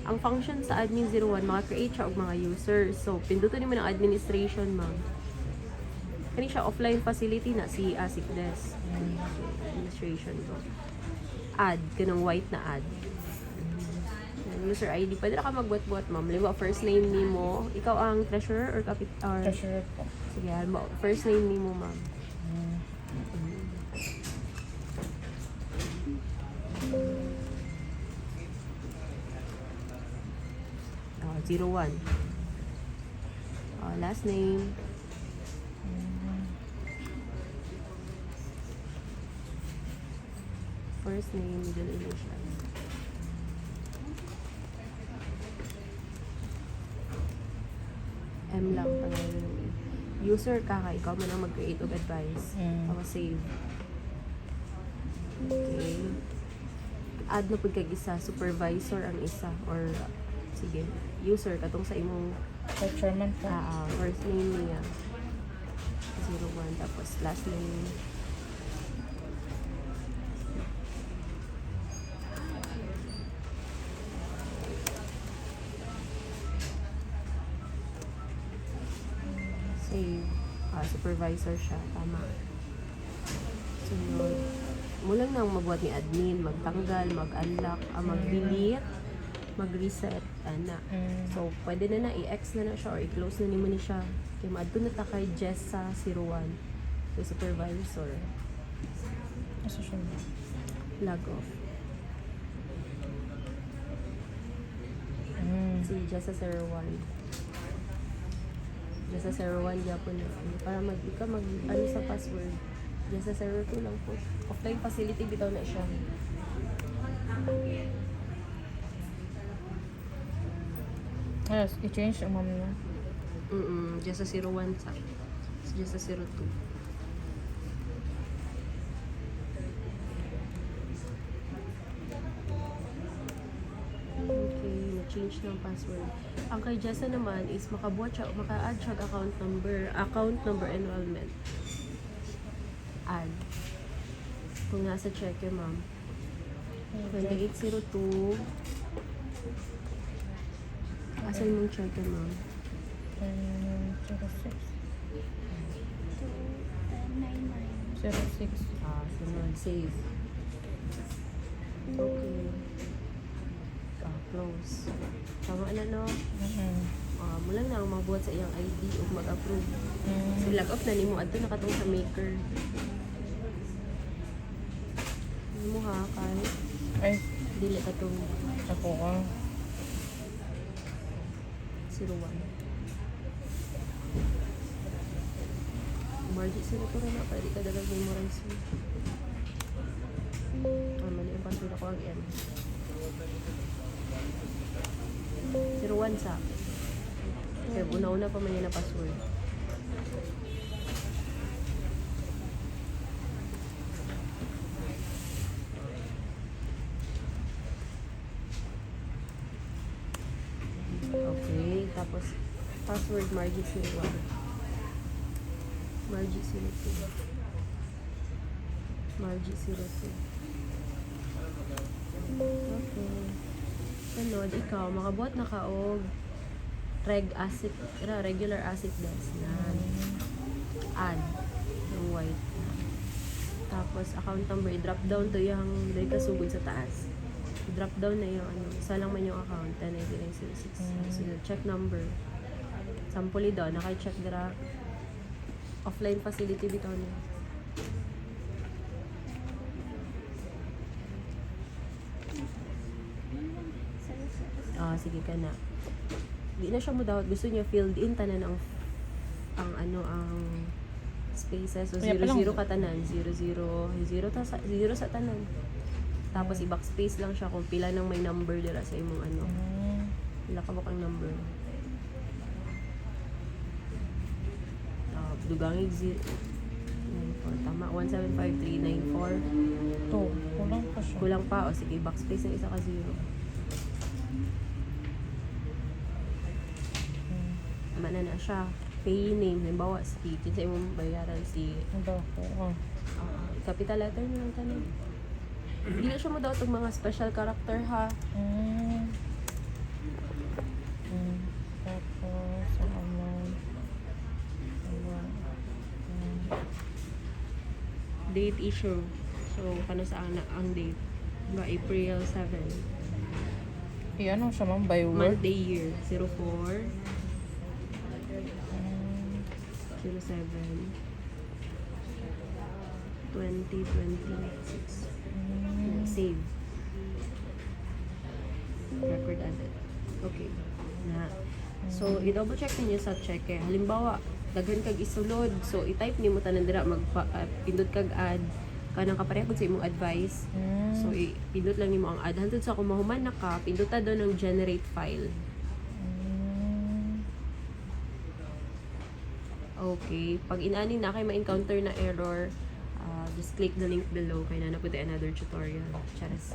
Ang function sa admin 01, maka-create siya og mga users. So, pindutin mo ng administration, ma'am. Kani siya offline facility na si ASIC Desk. Administration ko. Add, kanang white na add. User ID, pwede na ka magbuat-buat, ma'am. Liwa, first name ni mo. Ikaw ang treasurer or Treasurer po. Sige, first name ni mo, ma'am. Oh, 01. Oh, last name. First name, middle initial. M lang pangalan. User ka, ikaw man ang mag-create of advice. Tapos save. Okay. Add na pud kag isa, supervisor ang isa or sige, user katong sa imong Chairman po. first name niya. 01 tapos last name. Save. Supervisor siya. Tama. Sunod. Mulang nang magbuhat ni admin, magtanggal, mag-unlock, mag-delete, mag-reset, ana. So, pwede na i-X na siya or i-close na nimo ni siya. Kaya maadto na ta kay Jess sa 01. So, supervisor. Asa siya? Log off. Si Jess sa 01. Jess sa 01 yapon na. Para ano sa password. Jess sa 02 lang po. Offline facility bitaw na siya. Yes, i-change ang ma'am niya. Just sa 01 sa. Just sa 02. Okay, na-change ng password. Ang kay Jessa naman is maka-add siya account number enrollment. Add. Kung nasa cheque, ma'am. 2802. Asan mong cheque, ma'am? 06. 06. Sunod. Save. Okay. Close. Tama na, no? Mulang na ang magbuhat sa iyang ID o mag-approve. So, log off na nimo adto na katong sa maker. Mo ha, kay Ay, dili katong ako ka. 01. Margi sila to na pwede ka dalag memorize mo. Mali yung password ako ang M. 01 sa. Okay, una-una pa man yan na password. Okay, tapos password Margie 01. Margie 02. Margie 02. Okay. Sunod, ikaw, makabuhat na ka og regular acid desk na add yung white na. Tapos, account number, i-drop down to yung dahil kasugod sa taas. I-drop down na yung isa lang man yung account, 109906. So, check number. Sampuli daw, naka-check dira offline facility bitaw niya. Sige ka na. Di na siya mo daw gusto niya filled in tanan ang spaces. So 00 ka tanan, 00 sa tanan. Tapos i-backspace lang siya kung pila nang may number dira sa imong pila ka ba kang number. Dugangig 0. Tama, 1753994. Kulang pa siya. Kulang pa. O sige, backspace ng isa ka 0. Tama na siya. Pay name, halimbawa, si sa imong bayaran si capital letter na lang tanin. Hindi na siya mo daw itong mga special character, ha? date issue. So, kano sa ang date? Ba, April 7. Ano siya ma'am? By Month, word? day, year. 04, 07, 2026. Save. Record added. Okay. Na. So, i-double check ninyo sa check eh. Halimbawa, daghan kag isulod. So, i-type nimo tanan dira pindot kag add kanang kapareha gud sa imong advice. So, pindot lang nimo ang add. Hantod sa kung mahuman na ka, pinduta doon ng generate file. Okay. Pag inani na kay ma-encounter na error, just click the link below kay na pwede another tutorial. Charas.